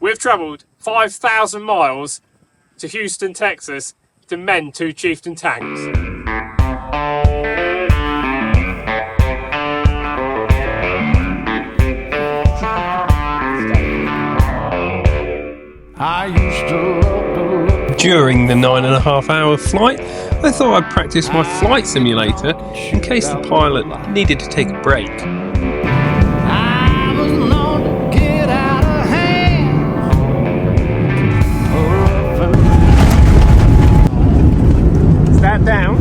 We've travelled 5,000 miles to Houston, Texas to mend 2 Cheiftan tanks. During the 9.5-hour flight, I thought I'd practice my flight simulator in case the pilot needed to take a break. Is that down?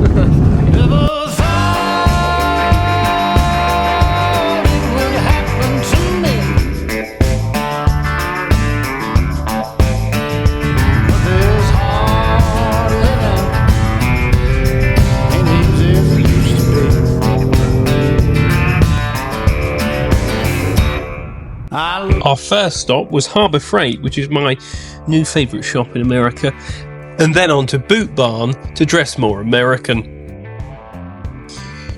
Our first stop was Harbour Freight, which is my new favourite shop in America, and then on to Boot Barn to dress more American.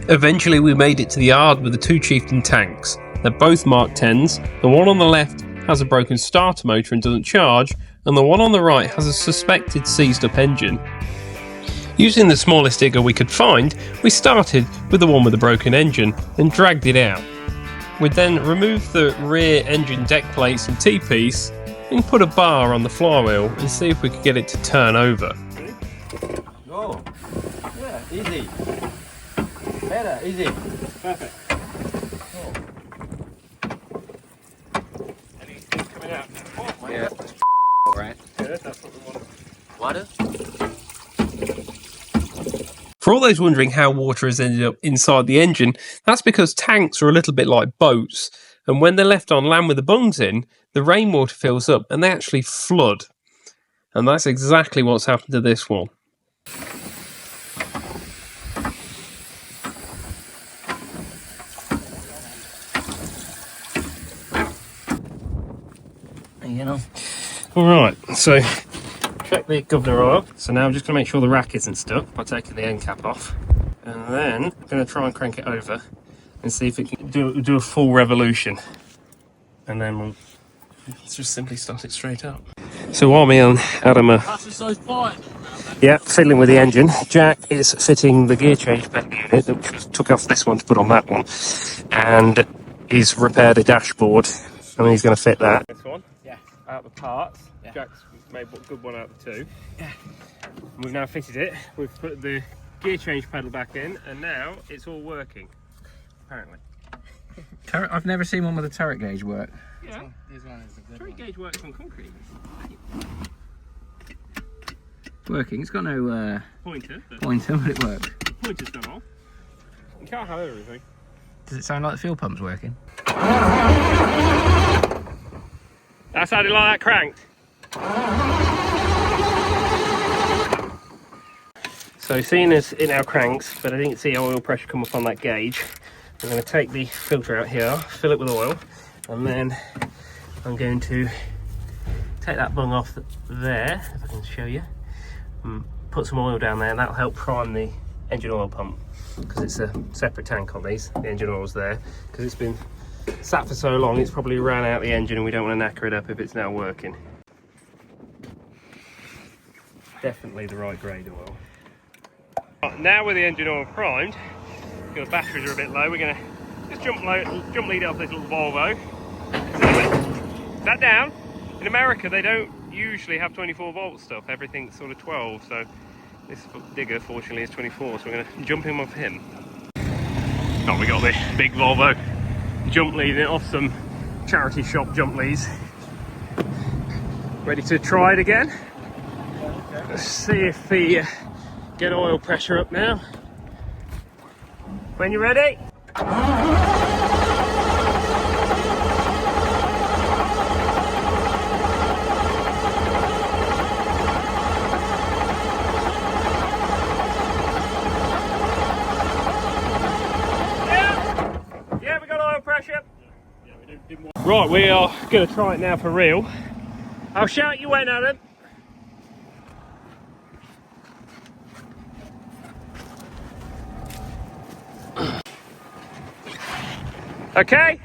Eventually we made it to the yard with the 2 Cheiftan tanks. They're both Mark 10s. The one on the left has a broken starter motor and doesn't charge, and the one on the right has a suspected seized up engine. Using the smallest digger we could find, we started with the one with the broken engine and dragged it out. We'd then remove the rear engine deck plates and T-piece and put a bar on the flywheel and see if we could get it to turn over. Go. Yeah, easy. Better, easy. Perfect. Oh. Anything coming out? Oh, Yeah, that's right. Yeah, that's what we want. Water? For all those wondering how water has ended up inside the engine, that's because tanks are a little bit like boats, and when they're left on land with the bungs in, the rainwater fills up and they actually flood. And that's exactly what's happened to this one. You know. Alright, so check the governor oil. So now I'm just going to make sure the rack isn't stuck by taking the end cap off. And then I'm going to try and crank it over and see if it can do a full revolution. And then we'll just simply start it straight up. So while me and Adam are fiddling with the engine, Jack is fitting the gear change pedal unit that we took off this one to put on that one. And he's repaired a dashboard and he's going to fit that. This one? Yeah. Out the parts. Yeah. Jack's made a good one out of the 2. Yeah. And we've now fitted it. We've put the gear change pedal back in and now it's all working, apparently. I've never seen one with a turret gauge work. Yeah. This one is a good Turret one. gauge works on concrete. Working. It's got no Pointer. But pointer, but it works. the pointer's gone off. You can't have everything. Does it sound like the fuel pump's working? That sounded like that cranked. So seeing as it now cranks, but I didn't see oil pressure come up on that gauge, I'm going to take the filter out here, fill it with oil, and then I'm going to take that bung off there, if I can show you, and put some oil down there, and that'll help prime the engine oil pump, because it's a separate tank on these. The engine oil's there, because it's been sat for so long, it's probably ran out the engine and we don't want to knacker it up if it's now working. Definitely the right grade of oil. Right, now with the engine oil primed, the batteries are a bit low, we're going to just jump lead it off this little Volvo. Is that down? In America they don't usually have 24 volt stuff, everything's sort of 12, so this digger fortunately is 24, so we're going to jump him off him. Oh, we got this big Volvo jump leading it off some charity shop jump leads. Ready to try it again? Let's see if we get oil pressure up now. When you're ready? Yeah, we got oil pressure. Right, we are going to try it now for real. I'll shout you when, Adam. Okay.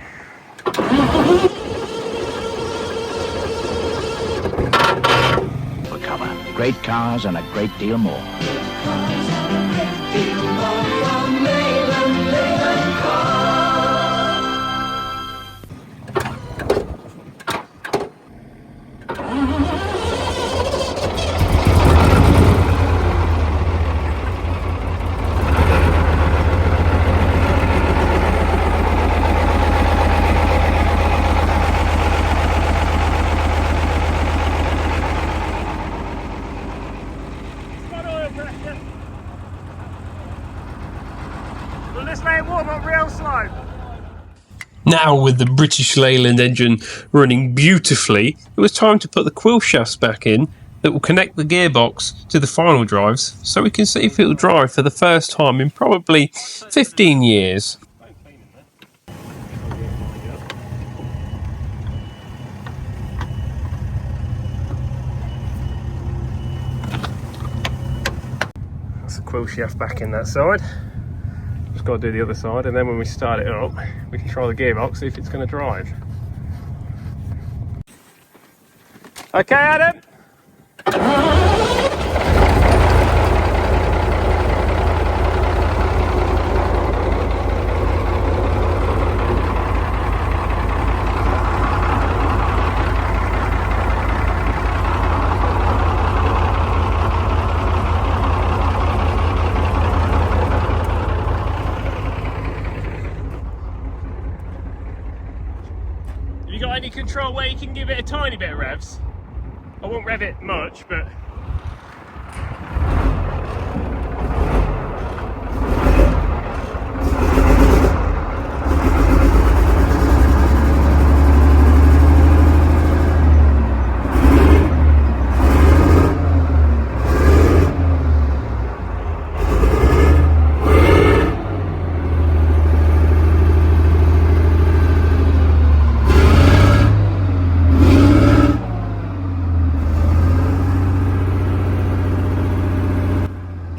great cars, and a great deal more. Well, let's let it warm up real slow. Now, with the British Leyland engine running beautifully, it was time to put the quill shafts back in that will connect the gearbox to the final drives, so we can see if it will drive for the first time in probably 15 years. That's the quill shaft back in that side. Just got to do the other side, and then when we start it up, we can try the gearbox, see if it's going to drive. Okay, Adam? You got any control where you can give it a tiny bit of revs? I won't rev it much, but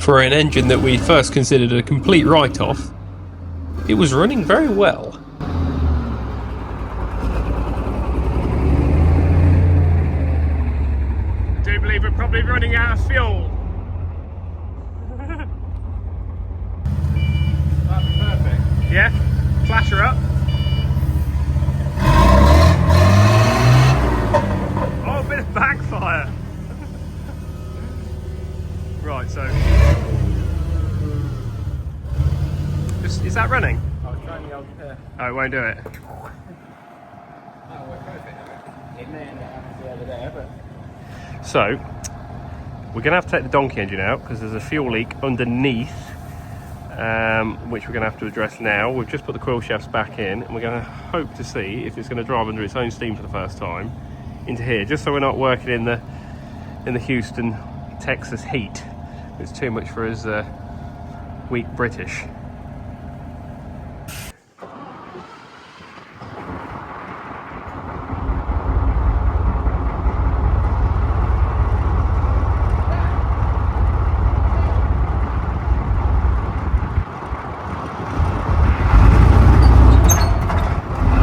For an engine that we first considered a complete write-off, it was running very well. I do believe we're probably running out of fuel. That's perfect. Yeah? Flash her up. Oh, a bit of backfire. Right, so is that running? I was trying the old Oh, it won't do it. oh, we're perfect. It may end up happening the other day, but So we're going to have to take the donkey engine out because there's a fuel leak underneath, which we're going to have to address now. We've just put the quill shafts back in, and we're going to hope to see if it's going to drive under its own steam for the first time into here, just so we're not working in the Houston, Texas heat. It's too much for us weak British.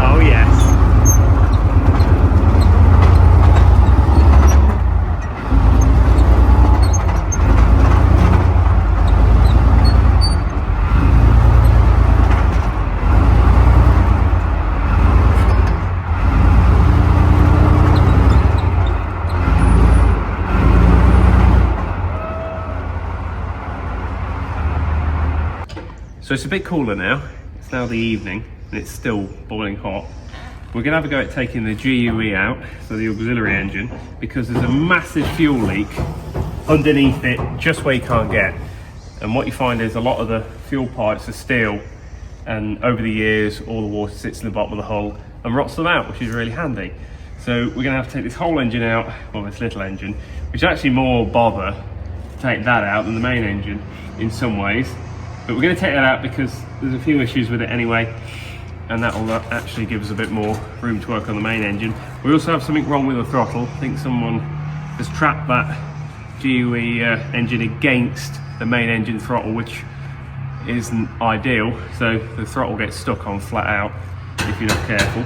Oh yes. So it's a bit cooler now. It's now the evening and it's still boiling hot. We're gonna have a go at taking the GUE out, so the auxiliary engine, because there's a massive fuel leak underneath it, just where you can't get. And what you find is a lot of the fuel pipes are steel, and over the years, all the water sits in the bottom of the hull and rots them out, which is really handy. So we're gonna have to take this whole engine out, well, this little engine, which is actually more bother to take that out than the main engine in some ways. But we're going to take that out because there's a few issues with it anyway, and that will actually give us a bit more room to work on the main engine. We also have something wrong with the throttle. I think someone has trapped that GUE engine against the main engine throttle, which isn't ideal, so the throttle gets stuck on flat out if you're not careful.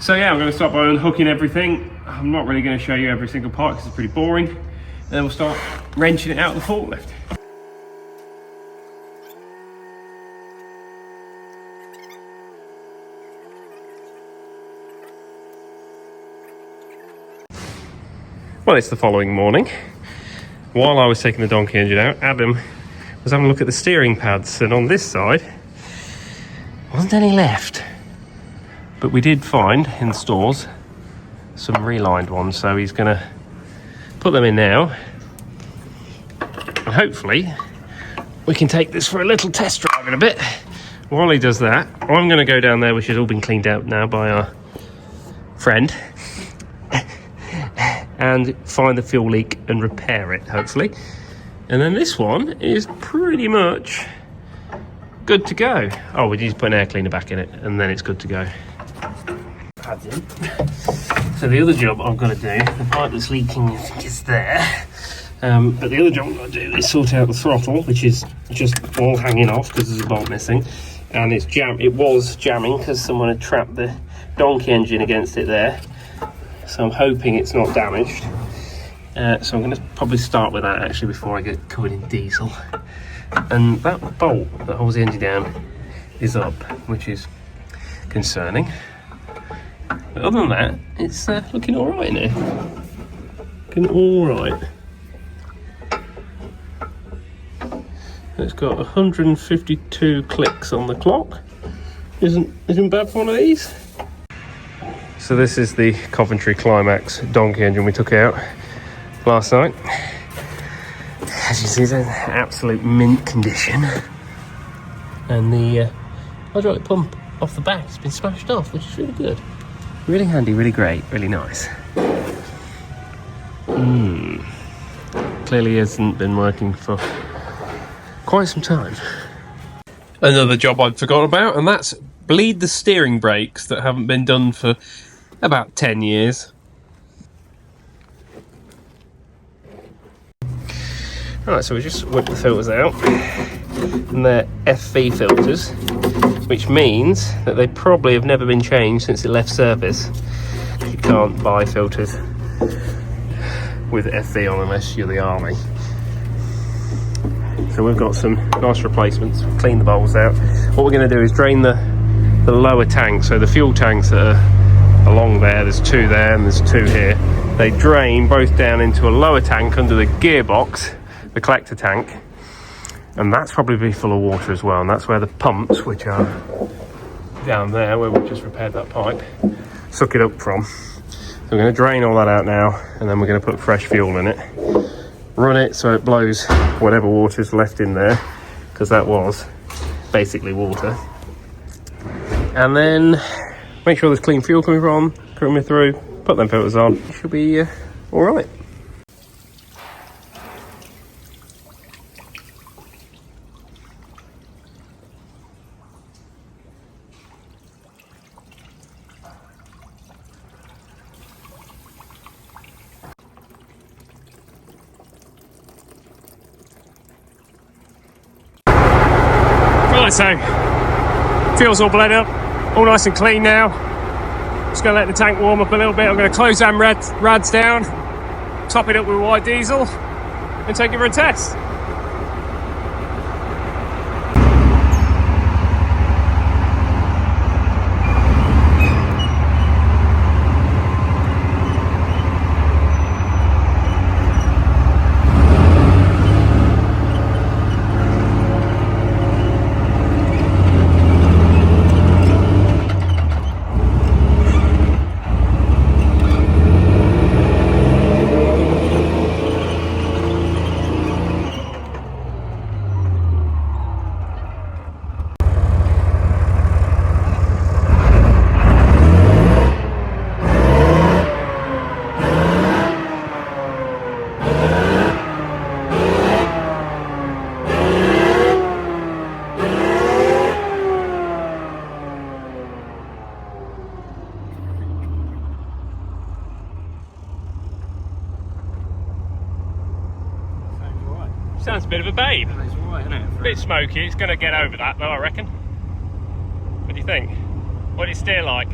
So yeah, I'm going to start by unhooking everything. I'm not really going to show you every single part because it's pretty boring, and then we'll start wrenching it out of the forklift. Well, it's the following morning. While I was taking the donkey engine out, Adam was having a look at the steering pads, and on this side, wasn't any left. But we did find in the stores some relined ones, so he's going to put them in now. And hopefully, we can take this for a little test drive in a bit. While he does that, I'm going to go down there, which has all been cleaned out now by our friend, and find the fuel leak and repair it, hopefully. And then this one is pretty much good to go. Oh, we need to put an air cleaner back in it, and then it's good to go. Pads in. So the other job I've got to do, the pipe that's leaking I think is there. But the other job I've got to do is sort out the throttle, which is just all hanging off because there's a bolt missing. And it's it was jamming because someone had trapped the donkey engine against it there. So I'm hoping it's not damaged. So I'm going to probably start with that actually before I get covered in diesel. And that bolt that holds the engine down is up, which is concerning. But other than that, it's looking all right in here. Looking all right. It's got 152 clicks on the clock. Isn't bad for one of these. So this is the Coventry Climax donkey engine we took out last night. As you see, it's in absolute mint condition. And the hydraulic pump off the back has been smashed off, which is really good. Really handy, really great, really nice. Clearly hasn't been working for quite some time. Another job I'd forgotten about, and that's bleed the steering brakes that haven't been done for about 10 years. Alright, so we just whipped the filters out, and they're FV filters, which means that they probably have never been changed since it left service. You can't buy filters with FV on unless you're the army. So we've got some nice replacements. We've cleaned the bowls out. What we're going to do is drain the lower tank, so the fuel tanks that are along there, there's two there and there's two here. They drain both down into a lower tank under the gearbox, the collector tank, and that's probably full of water as well, and that's where the pumps, which are down there where we've just repaired that pipe, suck it up from. So we're going to drain all that out now, and then we're going to put fresh fuel in it, run it so it blows whatever water's left in there, because that was basically water, and then make sure there's clean fuel coming through, put them filters on. It should be all right. Right, so fuel's all bled up, all nice and clean now. Just going to let the tank warm up a little bit. I'm going to close them rads down, top it up with white diesel, and take it for a test. Sounds a bit of a babe. It's all right, isn't it? A bit smoky. It's going to get over that though, I reckon. What do you think? What did it steer like?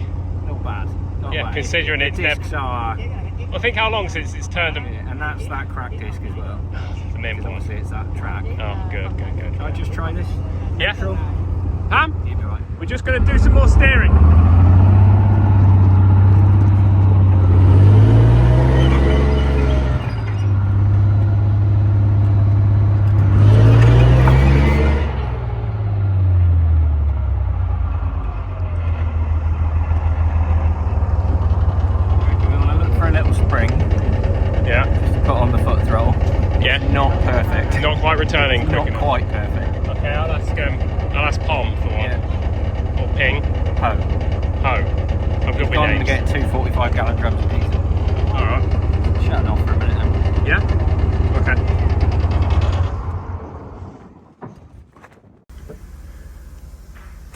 Not bad. Not Yeah, bad. considering the it's discs are I think how long since it's turned them. And that's that crack disc as well. The main Because one. obviously it's that track. Oh, good. Can I just try this? Yeah. Cool. Pam, You'll be right. we're just going to do some more steering. We want to look for a little spring. Yeah. Put on the foot throttle. Yeah. Not perfect. Not quite returning quick Not enough. quite perfect. Okay, I'll ask Pom for one. Yeah. Or Ping. Ho. Ho. I'm good with Gone to names. get 2 45-gallon drums of diesel. Alright. Shutting off for a minute then. Yeah? Okay.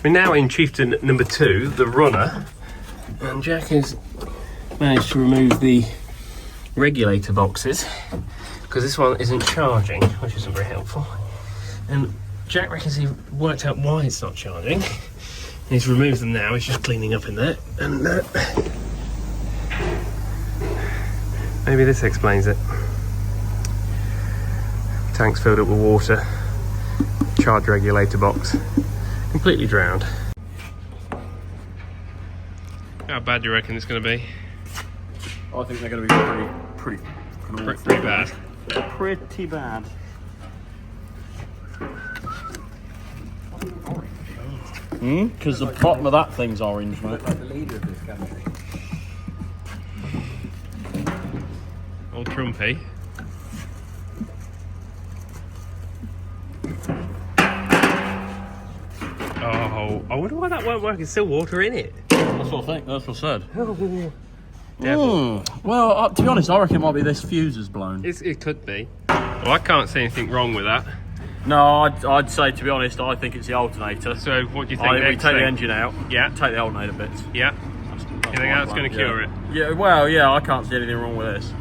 We're now in Chieftain number 2, the runner. And Jack has managed to remove the regulator boxes because this one isn't charging, which isn't very helpful. And Jack reckons he worked out why it's not charging. He's removed them now, he's just cleaning up in there. And maybe this explains it. Tank's filled up with water. Charge regulator box completely drowned. How bad do you reckon it's going to be? I think they're going to be pretty Pretty bad. Pretty bad. Because the bottom of that thing's orange, mate. Like the leader of this country. Old Trumpy. Oh, I wonder why that won't work. There's still water in it. That's what I think. That's what I said. Devil. Well, to be honest, I reckon it might be this fuse is blown. It could be. Well, I can't see anything wrong with that. No, I'd say, to be honest, I think it's the alternator. So what do you think I think we next take the thing? engine out. Yeah. Take the alternator bits. Yeah. That's You think my that's plan, going to cure it? Yeah, well, yeah, I can't see anything wrong with this.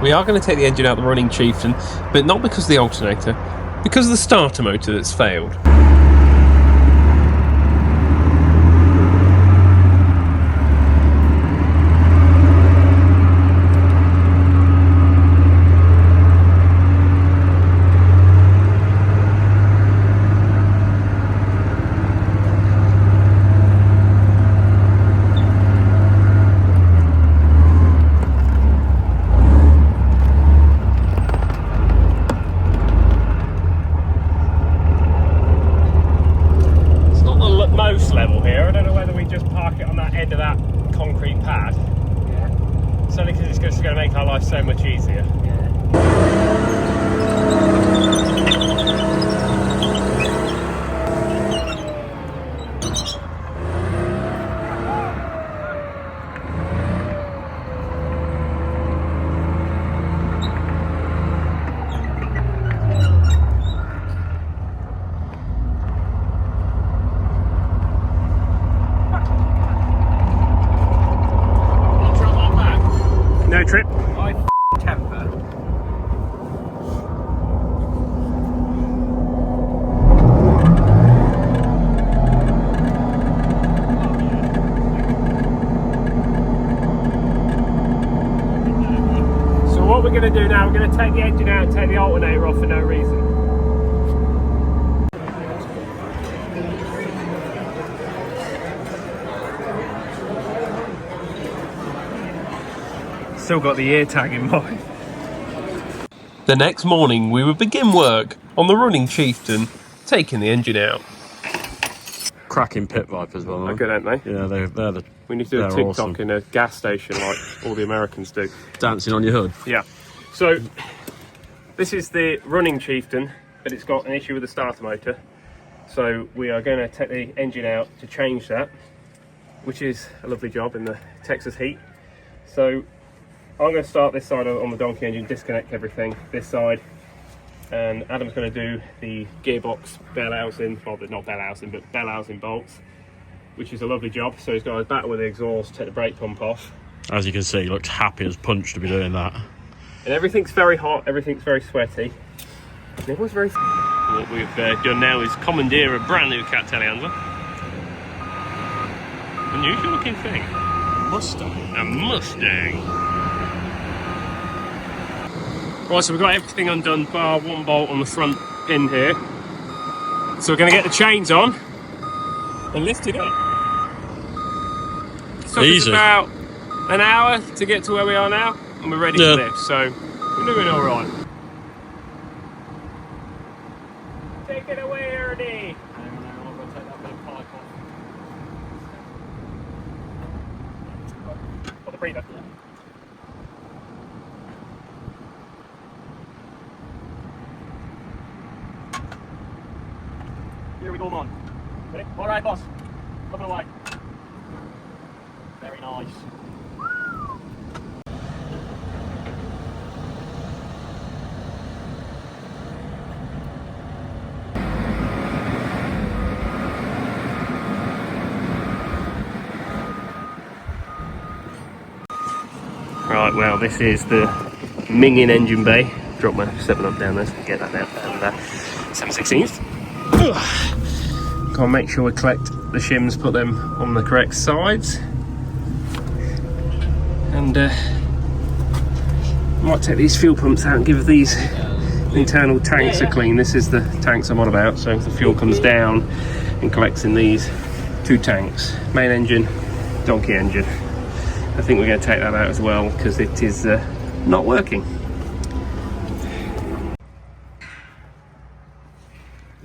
We are going to take the engine out the running Chieftain, but not because of the alternator, because of the starter motor that's failed. Most level here. I don't know whether we just park it on that end of that concrete pad. Yeah. Certainly because it's just going to make our life so much easier. No trip. My temper. So what we're going to do now, we're going to take the engine out and take the alternator off for no reason. Still got the ear tag in mind. The next morning, we would begin work on the running Chieftain, taking the engine out. Cracking pit vipe as well. They're good, aren't they? Yeah, they're the We need to do a They're TikTok awesome. in a gas station like all the Americans do. dancing on your hood. Yeah. So this is the running Chieftain, but it's got an issue with the starter motor. So we are going to take the engine out to change that, which is a lovely job in the Texas heat. So I'm going to start this side on the donkey engine, disconnect everything this side, and Adam's going to do the gearbox bell housing, well, not bell housing, but bell housing bolts, which is a lovely job. So he's got to battle with the exhaust, take the brake pump off. As you can see, he looks happy as punch to be doing that. And everything's very hot, everything's very sweaty. And everyone's very... What we've done now is commandeer a brand new cat telehandler. Unusual looking thing. Mustang. A Mustang. Right, so we've got everything undone bar one bolt on the front pin here. So we're going to get the chains on and lift it up. It took us about an hour to get to where we are now, and we're ready to lift, so we're doing all right. Take it away, Ernie. I'm going to take that bit of pipe off. Or the breather. Here we go, man. Ready? All right, boss. Up and away. Very nice. Right, well, this is the Mingin engine bay. Drop my 7-up down there so I can get that out. And 7/16. Gotta make sure we collect the shims, put them on the correct sides. And might take these fuel pumps out and give these internal tanks a clean. This is the tanks I'm on about, so if the fuel comes down and collects in these 2 tanks. Main engine, donkey engine. I think we're going to take that out as well because it is not working.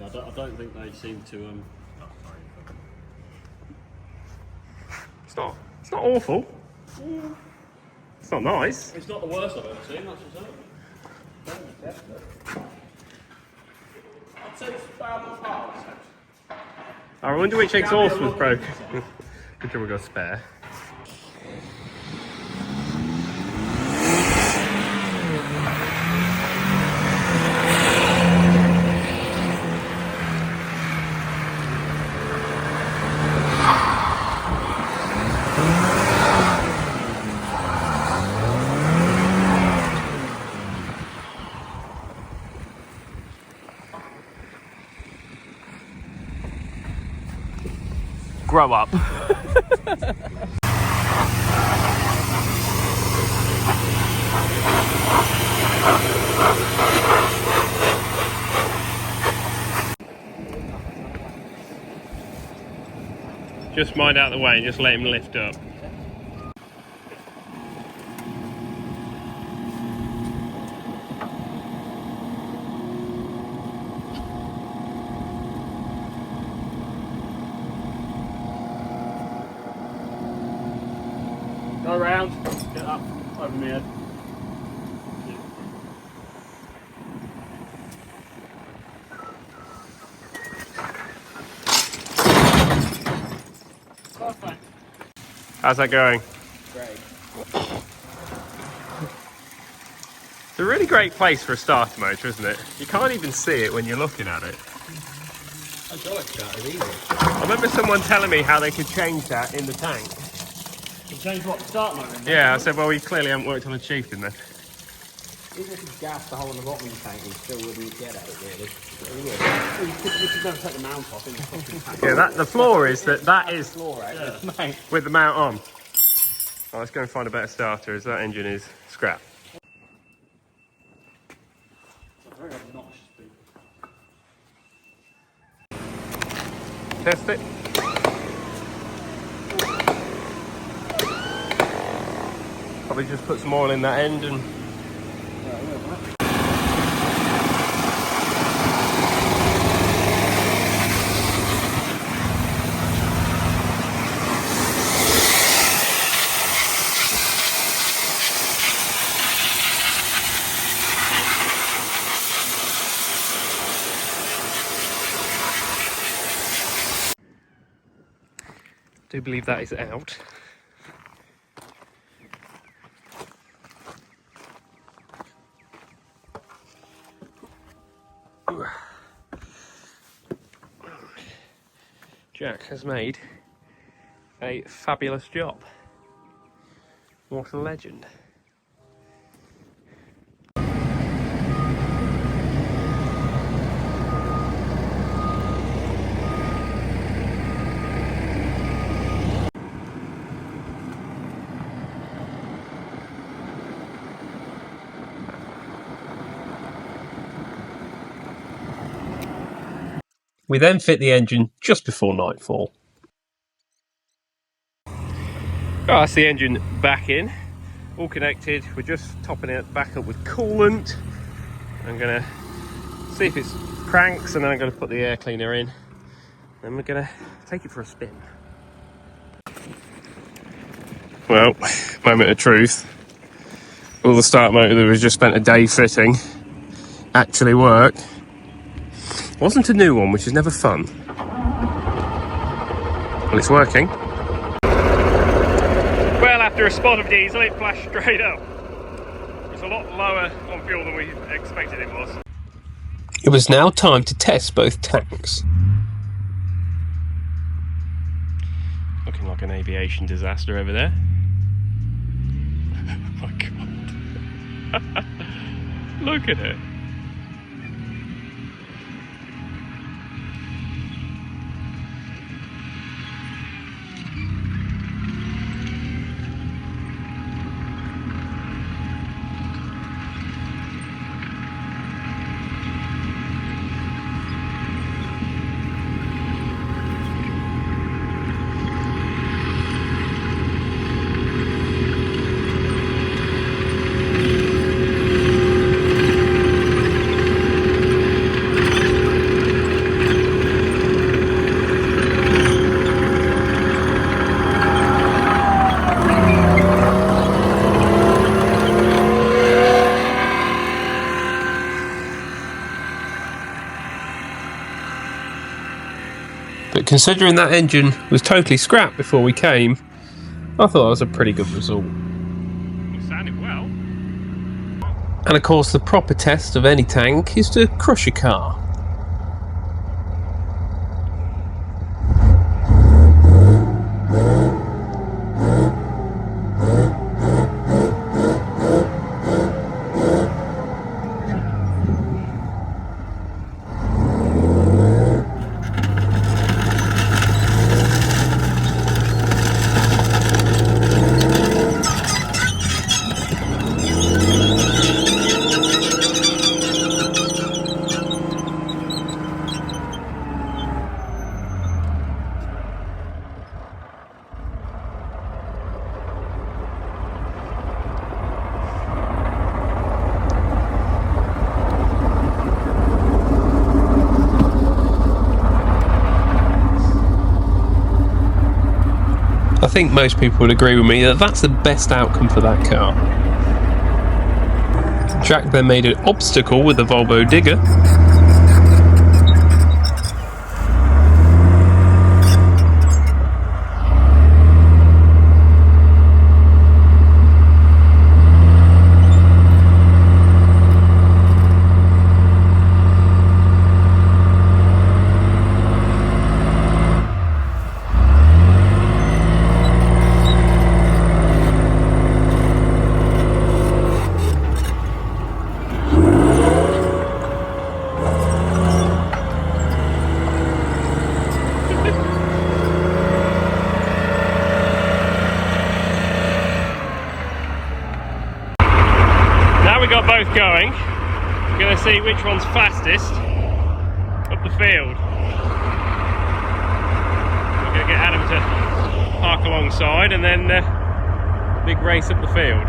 I don't think they seem to. It's not awful. It's not nice. It's not the worst I've ever seen, that's for certain. I'd say it's about parts. I wonder which exhaust was broken. Which one we got spare. Grow up. Just mind out of the way and just let him lift up. Go around, get up over my head. Perfect. How's that going? Great. It's a really great place for a starter motor, isn't it? You can't even see it when you're looking at it. I thought it started easy. I remember someone telling me how they could change that in the tank. You change what? Start motor? Yeah, I said, well, we clearly haven't worked on a Cheiftan then. Even if you gas the hole in the bottom of the tank, you still wouldn't get at it, really. You could never take the mount off in the fucking tank. Yeah, the flaw is that is Floor out, yeah. Mate. with the mount on. Oh, let's go and find a better starter, as that engine is scrap. It's a very obnoxious thing. Test it. Probably just put some oil in that end and... I do believe that is out. Jack has made a fabulous job. What a legend. We then fit the engine just before nightfall. Oh, that's the engine back in, all connected. We're just topping it back up with coolant. I'm gonna see if it's cranks, and then I'm gonna put the air cleaner in. Then we're gonna take it for a spin. Well, moment of truth. All the start motor that we've just spent a day fitting actually work. Wasn't a new one, which is never fun. Well, it's working. Well, after a spot of diesel, it flashed straight up. It's a lot lower on fuel than we expected it was. It was now time to test both tanks. Looking like an aviation disaster over there. Oh my god. Look at it. But considering that engine was totally scrapped before we came, I thought that was a pretty good result. It sounded well. And of course, the proper test of any tank is to crush a car. I think most people would agree with me that that's the best outcome for that car. Jack then made an obstacle with the Volvo digger. Got both going. We're going to see which one's fastest up the field. We're going to get Adam to park alongside and then big race up the field.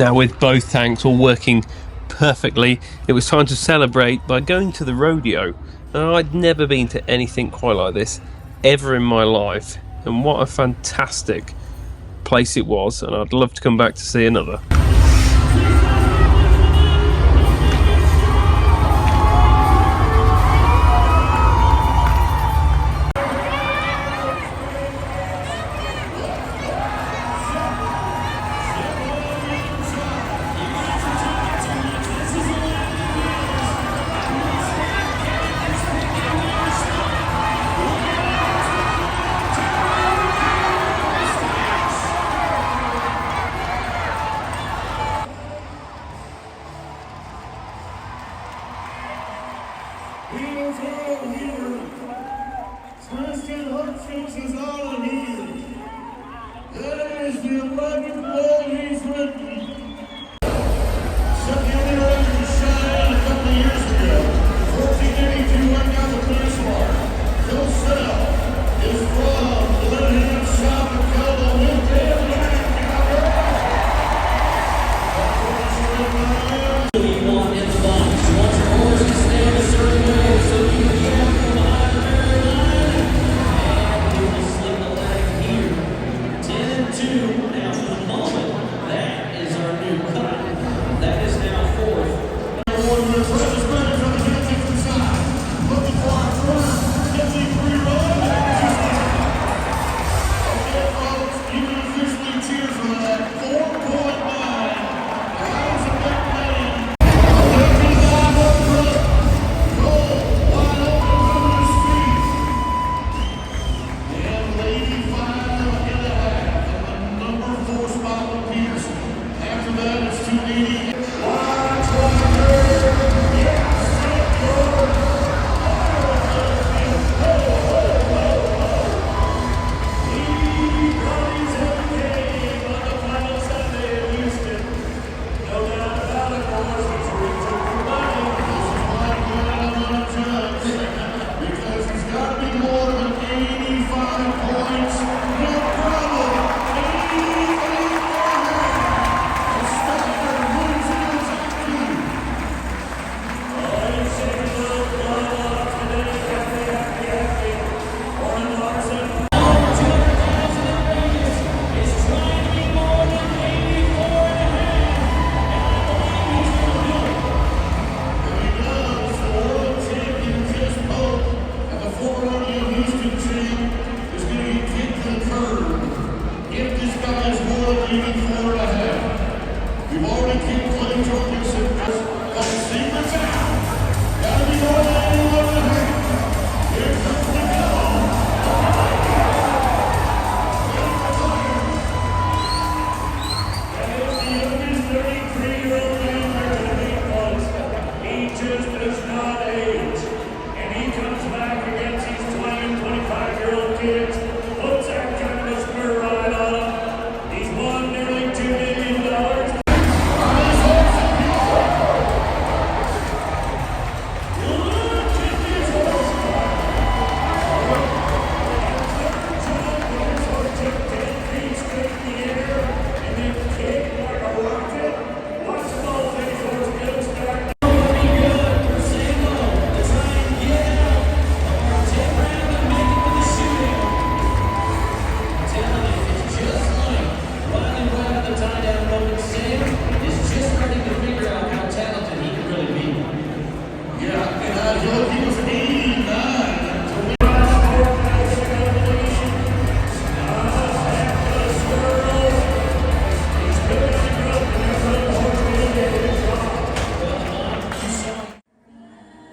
Now, with both tanks all working perfectly, it was time to celebrate by going to the rodeo. Now, I'd never been to anything quite like this ever in my life, and what a fantastic place it was, and I'd love to come back to see another.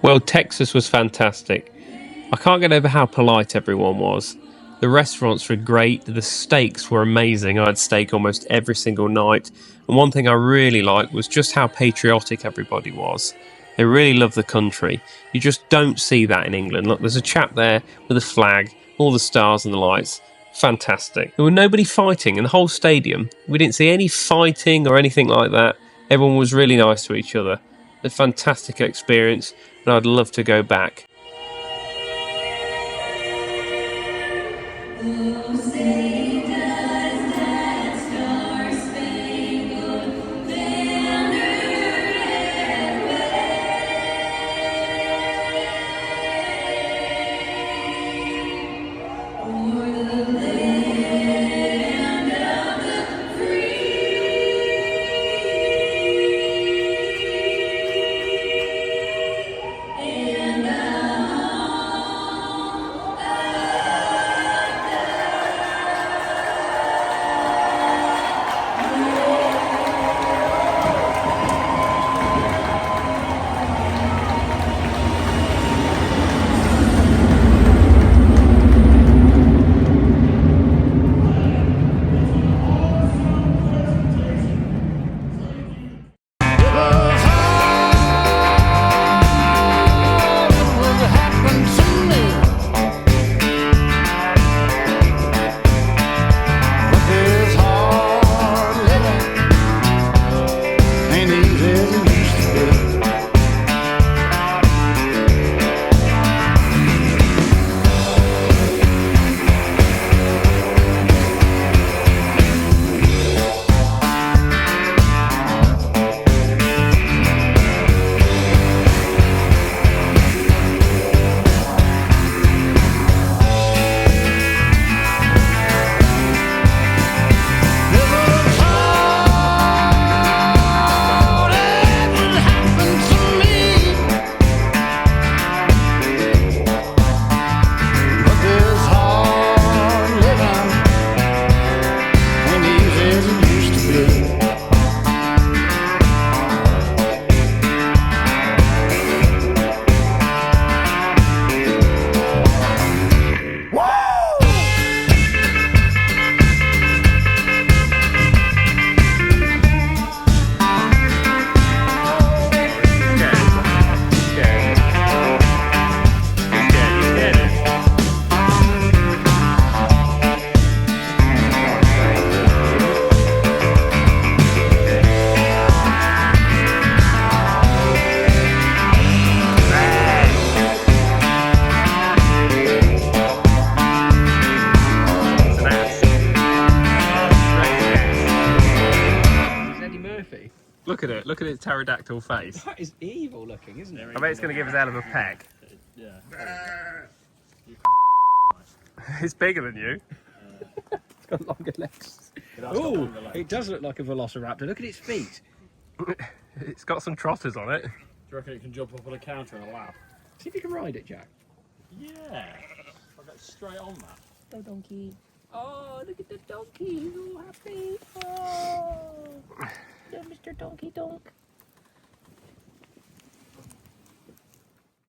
Well, Texas was fantastic. I can't get over how polite everyone was. The restaurants were great, the steaks were amazing. I had steak almost every single night. And one thing I really liked was just how patriotic everybody was. They really love the country. You just don't see that in England. Look, there's a chap there with a flag, all the stars and the lights. Fantastic. There were nobody fighting in the whole stadium. We didn't see any fighting or anything like that. Everyone was really nice to each other. A fantastic experience, and I'd love to go back. Oh, say does that star-spangled banner Look at it. Look at its pterodactyl face. That is evil looking, isn't it? I bet it's going to give us a hell of a peck. Yeah. It's bigger than you. It's got longer legs. Oh, it does look like a velociraptor. Look at its feet. It's got some trotters on it. Do you reckon it can jump up on a counter in a lab? See if you can ride it, Jack. Yeah. I'll get straight on that. Go donkey. Oh, look at the donkey. He's all happy. Oh, yeah, Mr. Donkey Donk.